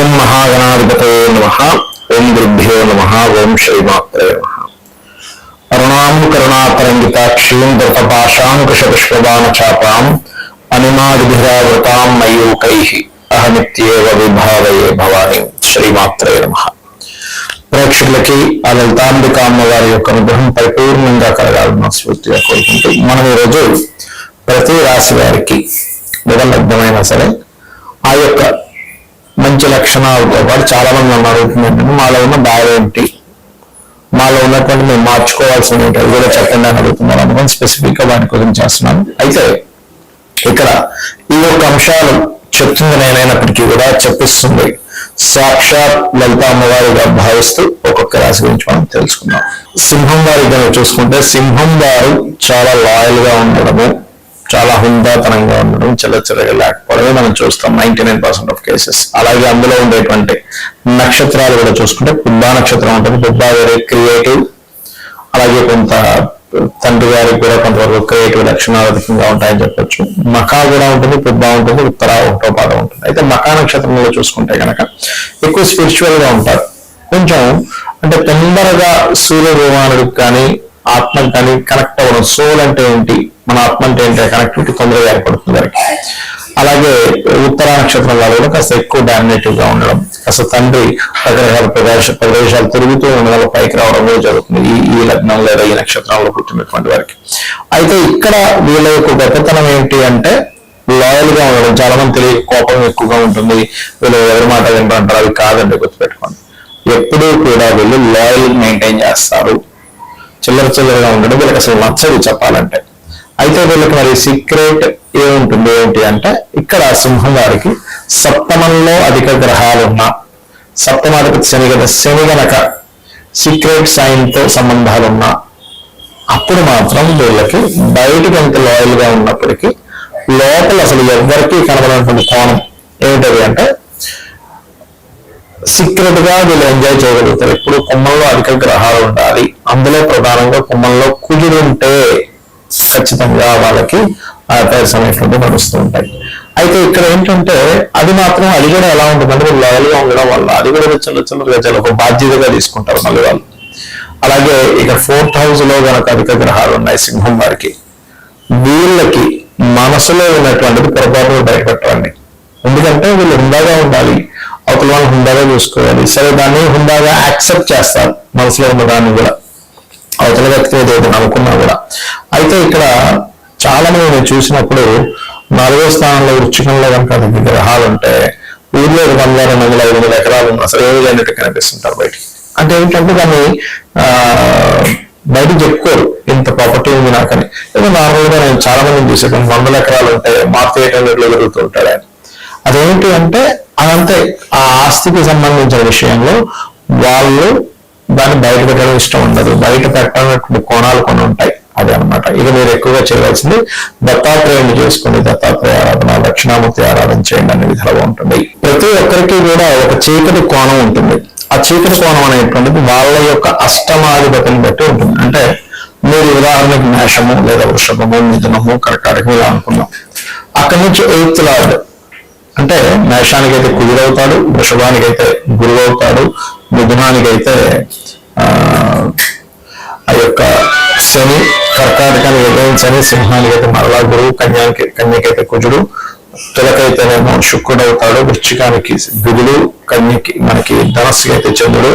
ఓం మహాగణాధిపతయే నమః. ఓం గురుభ్యో నమః. ఓం శ్రీమాత్రే నమః. అరుణాం కరుణాతరంగితాక్షీం ధృతపాశాంకుశపుష్పబాణచాపాం అనిమాదిభిరావృతాం మయూకైః అహమిత్యేవ విభావయే భవాని. శ్రీమాత్రే నమః. ప్రేక్షకులకి ఆ లలితాంబిక అమ్మవారి యొక్క అనుగ్రహం పరిపూర్ణంగా కలగాలని స్ఫూర్తిగా కోరుకుంటూ మనం ఈరోజు ప్రతి రాశి వారికి లగ్నమైనా సరే ఆ యొక్క మంచి లక్షణాలతో పాటు చాలా మంది నన్ను అడుగుతుందంటే మాలో ఉన్న బాధ ఏంటి, మాలో ఉన్నటువంటి మేము మార్చుకోవాల్సిన అవి కూడా చెప్పండి అని అడుగుతున్నారు. అందుకని స్పెసిఫిక్ గా వాటి గురించి చేస్తున్నాను. అయితే ఇక్కడ ఈ యొక్క అంశాలు చెప్తుంది నేనైనప్పటికీ కూడా చెప్పిస్తుంది సాక్షాత్ లలితా అమ్మవారిగా భావిస్తూ ఒక్కొక్క రాశి గురించి మనం తెలుసుకుందాం. సింహం వారి కనుక చూసుకుంటే సింహం వారు చాలా లాయల్ గా ఉండడము, చాలా హుందాతనంగా ఉండడం, చిల్లచిల్లగా లేకపోవడమే మనం చూస్తాం 99% ఆఫ్ కేసెస్. అలాగే అందులో ఉండేటువంటి నక్షత్రాలు కూడా చూసుకుంటే పుబ్బా నక్షత్రం ఉంటుంది. పుబ్బా వెరీ క్రియేటివ్, అలాగే కొంత తండ్రి గారికి కూడా కొంతవరకు క్రియేటివ్ లక్షణాలు అధికంగా ఉంటాయని చెప్పొచ్చు. మకా కూడా ఉంటుంది, పుబ్బా ఉంటుంది, ఉత్తర ఒకటో పాదం ఉంటుంది. అయితే మకా నక్షత్రంలో చూసుకుంటే కనుక ఎక్కువ స్పిరిచువల్ గా ఉంటారు. కొంచెం అంటే తొందరగా సూర్య భగవానుడికి కానీ ఆత్మకి కానీ కనెక్ట్ అవ్వడం. సోల్ అంటే ఏంటి, మన ఆత్మ అంటే ఏంటి, కనెక్టివిటీ తొందరగా ఏర్పడుతుంది వారికి. అలాగే ఉత్తర నక్షత్రం వాళ్ళు కూడా కాస్త ఎక్కువ డామినేటివ్ గా ఉండడం, కాస్త తండ్రి రకరకాల ప్రదేశాలు తిరుగుతూ ఉండడం, పైకి రావడం కూడా జరుగుతుంది ఈ లగ్నం లేదా ఈ నక్షత్రంలో పుట్టినటువంటి వారికి. అయితే ఇక్కడ వీళ్ళ యొక్క గొప్పతనం ఏంటి అంటే లాయల్ గా ఉండడం. చాలా మంది తెలియ కోపం ఎక్కువగా ఉంటుంది, వీళ్ళు ఎవరి మాట వింటారు. అవి కాదండి, గుర్తుపెట్టుకోండి. ఎప్పుడూ కూడా వీళ్ళు లాయల్ మెయింటైన్ చేస్తారు. చిల్లరగా ఉండడం వీళ్ళకి అసలు నచ్చదు చెప్పాలంటే. అయితే వీళ్ళకి మరి సీక్రెట్ ఏముంటుంది ఏంటి అంటే ఇక్కడ సింహం వారికి సప్తమంలో అధిక గ్రహాలు ఉన్నా, సప్తమాధిపతి శని గనక సీక్రెట్ సైన్ తో సంబంధాలు ఉన్నా అప్పుడు మాత్రం వీళ్ళకి బయటకు ఎంత లాయల్ గా ఉన్నప్పటికీ లోపల అసలు ఎవరికీ కనబడినటువంటి కోణం ఏమిటది అంటే సీక్రెట్ గా వీళ్ళు ఎంజాయ్ చేయగలుగుతారు. ఇప్పుడు కుంభంలో అధిక గ్రహాలు ఉండాలి, అందులో ప్రధానంగా కుంభంలో కుజుడు ఉంటే ఖచ్చితంగా వాళ్ళకి ఆ సమయంలో నడుస్తూ ఉంటాయి. అయితే ఇక్కడ ఏంటంటే అది కూడా ఎలా ఉంటుందంటే వీళ్ళు లాయల్గా ఉండడం వల్ల అది కూడా చిన్న ఒక బాధ్యతగా తీసుకుంటారు మళ్ళీ వాళ్ళు. అలాగే ఇక 4th హౌస్ లో కనుక అధిక గ్రహాలు ఉన్నాయి సింహం వారికి, వీళ్ళకి మనసులో ఉన్నటువంటిది పొరపాటుగా బయటపెట్టాలండి. ఎందుకంటే వీళ్ళు హుందాగా ఉండాలి, అవతల వాళ్ళు హుందాగా చూసుకోవాలి. సరే, దాన్ని హుందాగా యాక్సెప్ట్ చేస్తారు మనసులో ఉన్న దాన్ని కూడా, అవతల వ్యక్తి ఏదైతే అనుకున్నా కూడా. అయితే ఇక్కడ చాలా మంది నేను చూసినప్పుడు 4వ స్థానంలో వృశ్చికంలో కనుక అధిక గ్రహాలు ఉంటే ఊర్లో 100-200-500 ఎకరాలు ఉన్నా సరే ఏమి లేనట్టు కనిపిస్తుంటారు బయటికి. అంటే ఏంటంటే దాన్ని బయటకు చెప్పుకోరు ఇంత ప్రాపర్టీ ఉంది నాకని. ఏదో నార్మల్ గా నేను చాలా మందిని చూసేదాన్ని 100 ఎకరాలు ఉంటాయి, మార్పు 800 జరుగుతూ ఉంటాడు ఆయన. అదేంటి అంటే అదంతే ఆ ఆస్తికి సంబంధించిన విషయంలో వాళ్ళు దాన్ని బయట పెట్టడం ఇష్టం ఉండదు. బయట పెట్టినటువంటి కోణాలు కొన్ని ఉంటాయి, అదే అనమాట. ఇక మీరు ఎక్కువగా చేయవలసింది దత్తాత్రేయుని చేసుకోండి, దత్తాత్రేయ ఆరాధన, దక్షిణామూర్తి ఆరాధన చేయండి అనే విధాలుగా ఉంటుంది. ప్రతి ఒక్కరికి కూడా ఒక చీకటి కోణం ఉంటుంది. ఆ చీకటి కోణం అనేటువంటిది వాళ్ళ యొక్క అష్టమాధిపతిని బట్టి ఉంటుంది. అంటే మీరు ఉదాహరణకి మేషము లేదా వృషభము, మిథునము, కర్కాటకం ఇలా అనుకున్నాం. అక్కడి నుంచి 8th లార్డ్ అంటే మేషానికైతే కుజుడవుతాడు, వృషభానికైతే గురువు అవుతాడు, మిథునానికైతే ఆ యొక్క శని, కర్కాటకానికి అయితే శని, సింహానికైతే మరలా గురువు, కన్యకైతే కుజుడు, తులకైతేనేమో శుక్రుడు అవుతాడు, వృశ్చికానికి బుధుడు, కన్యకి మనకి ధనస్సుకి అయితే చంద్రుడు,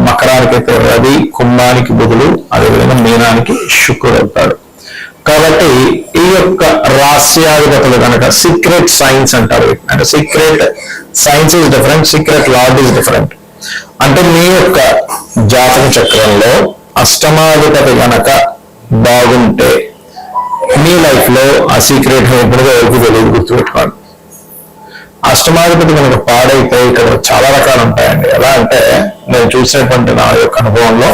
మకరానికైతే రవి, కుంభానికి బుధుడు, అదేవిధంగా మీనానికి శుక్రుడు అవుతాడు. కాబట్టి ఈ యొక్క రాస్యాధిపతులు కనుక సీక్రెట్ సైన్స్ అంటారు. అంటే secret science is different, secret lord is different. అంటే మీ యొక్క జాతక చక్రంలో అష్టమాధిపతి కనుక బాగుంటే మీ లైఫ్ లో ఆ సీక్రెట్ ఎప్పుడుగా ఎవరికి తెలియదు, గుర్తుపెట్టుకోండి. అష్టమాధిపతి కనుక పాడైతే ఇక్కడ చాలా రకాలు ఉంటాయండి. ఎలా అంటే నేను చూసినటువంటి నా యొక్క అనుభవంలో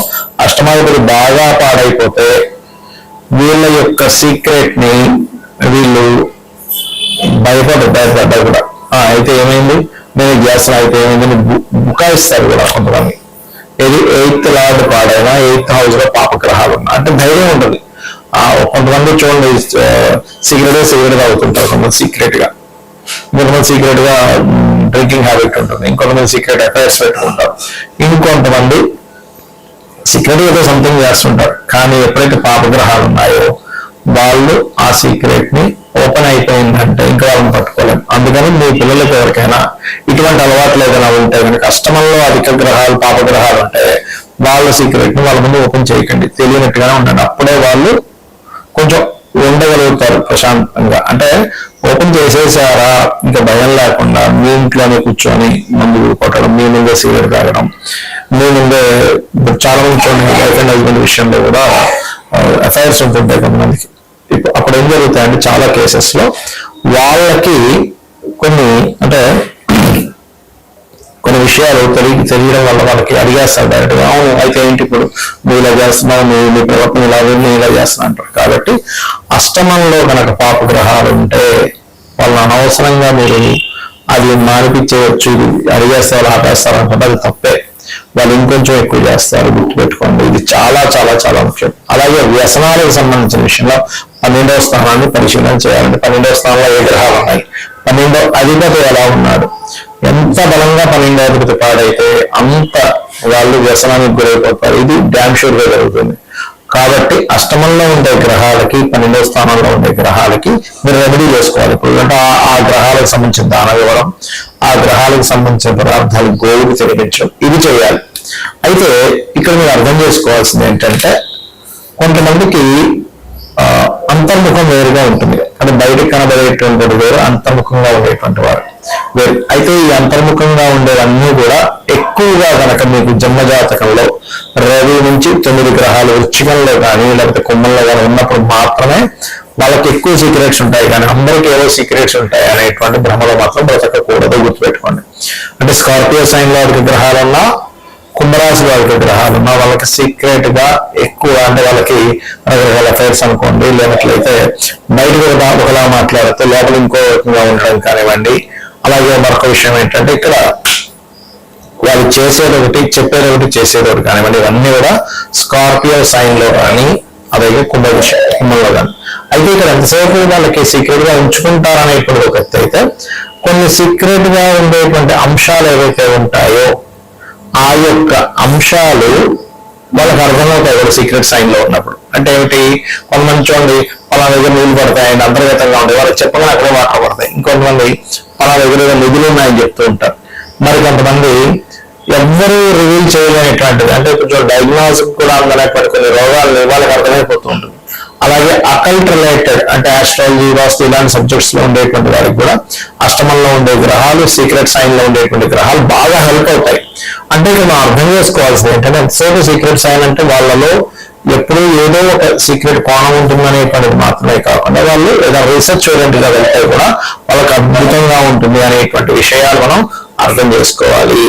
అష్టమాధిపతి బాగా పాడైపోతే వీళ్ళ యొక్క సీక్రెట్ ని వీళ్ళు భయపడ్డా కూడా అయితే ఏమైంది నేను చేస్తున్నా, అయితే ఏమైంది బుకాయిస్తారు కూడా కొంతమంది. ఇది 8th లార్డ్ పాడైనా 8th హౌస్ లో పాపగ్రహాలు ఉన్నా అంటే ధైర్యం ఉంటుంది. కొంతమంది చూడండి సిగరెట్ అవుతుంటారు, కొంతమంది సీక్రెట్ గా డ్రింకింగ్ హ్యాబిట్ ఉంటుంది, ఇంకొంతమంది సీక్రెట్ అఫైర్స్ పెట్టుకుంటారు, ఇంకొంతమంది సీక్రెట్ ఏదో సంథింగ్ చేస్తుంటారు. కానీ ఎప్పుడైతే పాపగ్రహాలు ఉన్నాయో వాళ్ళు ఆ సీక్రెట్ ని ఓపెన్ అయిపోయిందంటే ఇంకా వాళ్ళని పట్టుకోలేము. అందుకని మీ పిల్లలకి ఎవరికైనా ఇటువంటి అలవాట్లు ఏదైనా ఉంటే కనుక అష్టమంలో అధిక గ్రహాలు పాపగ్రహాలు ఉంటే వాళ్ళ సీక్రెట్ ని వాళ్ళ ముందు ఓపెన్ చేయకండి, తెలియనట్టుగానే ఉండండి. అప్పుడే వాళ్ళు కొంచెం ఉండగలుగుతారు ప్రశాంతంగా. అంటే ఓపెన్ చేసేసారా ఇంకా భయం లేకుండా మీ ఇంట్లోనే కూర్చొని మందు కొట్టడం, మీ ముందే సిగరెట్ తాగడం, మీ ముందే చాలా మంది చూడండి వైఫ్ అండ్ హస్బెండ్ విషయంలో కూడా అఫైర్స్ ఉంటుంటాయి కొంతమందికి. అప్పుడు ఏం జరుగుతాయంటే చాలా కేసెస్ లో వాళ్ళకి కొన్ని విషయాలు తెలియడం వల్ల వాళ్ళకి అడిగేస్తారు డైరెక్ట్ గా, అవును అయితే ఏంటి ఇప్పుడు నువ్వు ఇలా చేస్తున్నావు, నీ ప్రవర్తన ఇలా ఇలా చేస్తున్నావు అంటారు. కాబట్టి అష్టమంలో కనుక పాపగ్రహాలు ఉంటే వాళ్ళని అనవసరంగా మీరు అది మానిపించవచ్చు, అడిగేస్తారు ఆపేస్తారు అనుకుంటే అది తప్పే. వాళ్ళు ఇంకొంచెం ఎక్కువ చేస్తారు, గుర్తుపెట్టుకోండి. ఇది చాలా చాలా చాలా ముఖ్యం. అలాగే వ్యసనాలకు సంబంధించిన విషయంలో 12వ స్థానాన్ని పరిశీలన చేయాలంటే 12వ స్థానంలో ఏ గ్రహాలు ఉన్నాయి, 12వ అధిపతి ఎలా ఉన్నాడు, ఎంత బలంగా 12వ అధిపతి పాడైతే అంత వాళ్ళు వ్యసనానికి గురైపోతారు. ఇది డ్యామ్ షూర్ గా జరుగుతుంది. కాబట్టి అష్టమంలో ఉండే గ్రహాలకి 12వ స్థానంలో ఉండే గ్రహాలకి మీరు రెమెడీ చేసుకోవాలి. ఇప్పుడు అంటే ఆ గ్రహాలకు సంబంధించిన దానం ఇవ్వడం, ఆ గ్రహాలకు సంబంధించిన పదార్థాలు గోవుకి తినిపించడం, ఇది చేయాలి. అయితే ఇక్కడ మీరు అర్థం చేసుకోవాల్సింది ఏంటంటే కొంతమందికి అంతర్ముఖం వేరుగా ఉంటుంది, అంటే బయటకు కనబడేటువంటి వేరు, అంతర్ముఖంగా ఉండేటువంటి వారు వేరు. అయితే ఈ అంతర్ముఖంగా ఉండేవన్నీ కూడా ఎక్కువగా కనుక మీకు జన్మజాతకంలో రవి నుంచి 9 గ్రహాలు వృశ్చికంలో కానీ లేకపోతే కుంభంలో కానీ ఉన్నప్పుడు మాత్రమే వాళ్ళకి ఎక్కువ సీక్రెట్స్ ఉంటాయి. కానీ అందరికీ ఏవో సీక్రెట్స్ ఉంటాయి అనేటువంటి భ్రమలో మాత్రం బ్రతకకూడదు, గుర్తుపెట్టుకోండి. అంటే స్కార్పియో సైన్ లో వారికి గ్రహాలున్నా, కుంభరాశి వారికి గ్రహాలున్నా వాళ్ళకి సీక్రెట్ గా ఎక్కువ, అంటే వాళ్ళకి రకరకాల అఫైర్స్ అనుకోండి, లేనట్లయితే బయటకు ఒకలా మాట్లాడితే లోపల ఇంకో రకంగా ఉండడం కానివ్వండి. అలాగే మరొక విషయం ఏంటంటే ఇక్కడ వాళ్ళు చేసేది ఒకటి, చెప్పేది ఒకటి, చేసేది ఒకటి కానివ్వండి. ఇవన్నీ కూడా స్కార్పియో సైన్ లో కానీ అలాగే కుంభంలో కానీ. అయితే ఇక్కడ ఎంతసేపు వాళ్ళకి సీక్రెట్ గా ఉంచుకుంటారనేటువంటి ఒక ఎత్తు అయితే, కొన్ని సీక్రెట్ గా ఉండేటువంటి అంశాలు ఏవైతే ఉంటాయో ఆ యొక్క అంశాలు వాళ్ళకి అర్థమవుతాయి కూడా సీక్రెట్ సైన్ లో ఉన్నప్పుడు. అంటే ఏమిటి, కొంతమంది చూడండి పలా దగ్గర నీళ్లు పడతాయండి, అంతర్గతంగా ఉంటాయి, వాళ్ళకి చెప్పగానే అక్కడే వాటర్ పడతాయి. ఇంకొంతమంది పలా దగ్గర నిధులు ఉన్నాయని చెప్తూ ఉంటారు. మరి కొంతమంది ఎవ్వరూ రివీల్ చేయలేనటువంటిది, అంటే కొంచెం డయాగ్నోసిస్ కూడా అందలేకపోతే కొన్ని రోగాలు వాళ్ళకి అర్థమైపోతూ ఉంటుంది. అలాగే అకల్ట్ రిలేటెడ్ అంటే ఆస్ట్రాలజీ, వాస్తు ఇలాంటి సబ్జెక్ట్స్ లో ఉండేటువంటి వారికి కూడా అష్టమంలో ఉండే గ్రహాలు, సీక్రెట్ సైన్ లో ఉండేటువంటి గ్రహాలు బాగా హెల్ప్ అవుతాయి. అంటే ఇక్కడ మనం అర్థం చేసుకోవాల్సింది ఏంటంటే ఎంతసేపు సీక్రెట్ సైన్ అంటే వాళ్ళలో ఎప్పుడూ ఏదో ఒక సీక్రెట్ కోణం ఉంటుందనేటువంటిది మాత్రమే కాకుండా వాళ్ళు ఏదైనా రీసెర్చ్ ఓరియంటెడ్ గా వెళ్తే కూడా వాళ్ళకి అద్భుతంగా ఉంటుంది అనేటువంటి విషయాలు మనం అర్థం చేసుకోవాలి.